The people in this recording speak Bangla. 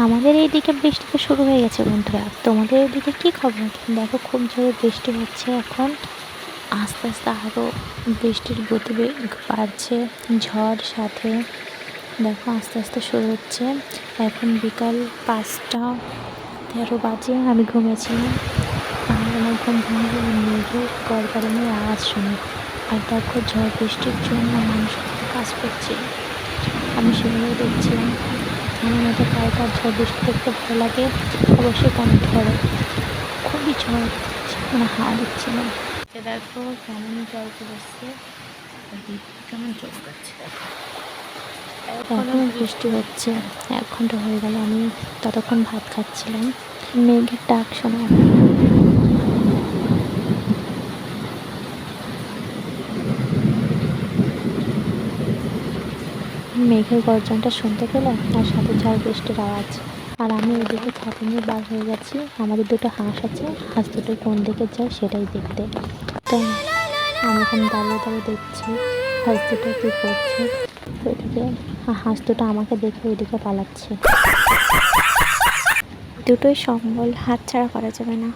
আমাদের এইদিকে বৃষ্টি তো শুরু হয়ে গেছে বন্ধুরা। তোমাদের এইদিকে কী খবর? দেখো খুব জোরে বৃষ্টি হচ্ছে এখন। আস্তে আস্তে আরও বৃষ্টির গতিবেগ বাড়ছে, ঝড় সাথে। দেখো আস্তে আস্তে শুরু হচ্ছে। এখন বিকাল 5টা 13 বাজে। আমি ঘুমিয়েছিলাম। আমার ঘুম ভেঙে মেঘের গড়গড়ানির আওয়াজ শুনি। আর দেখো ঝড় বৃষ্টির জন্য মানুষ কত কাজ করছে, আমি সেগুলোই দেখছিলাম। আমার মতো কার কার ঝড় বৃষ্টি দেখতে ভালো লাগে অবশ্যই কমেন্ট করো। খুবই ঝড়, মানে হাওয়া দিচ্ছিল। দেখো কেমন জল পড়েছে, বিদ্যুৎ কেমন চমকাচ্ছে। এখনো বৃষ্টি হচ্ছে। 1 ঘন্টা হয়ে গেল, আমি ততক্ষণ ভাত খাচ্ছিলাম। মেঘের ডাক শোনা। মেঘের গর্জনটা শুনতে পেলে আর সাথে ঝড় বৃষ্টির আওয়াজ। আর আমি ওইদিকে ছাতা নিয়ে বার হয়ে গেছি। আমাদের দুটো হাঁস আছে, হাঁস দুটো কোন দিকে যায় সেটাই দেখতে। তো আমি এখন দাঁড়িয়ে দাঁড়িয়ে দেখছি হাঁস দুটো কী করছে। ওইদিকে হাঁস দুটো আমাকে দেখে ওইদিকে পালাচ্ছে। দুটোই সম্বল, হাতছাড়া করা যাবে না।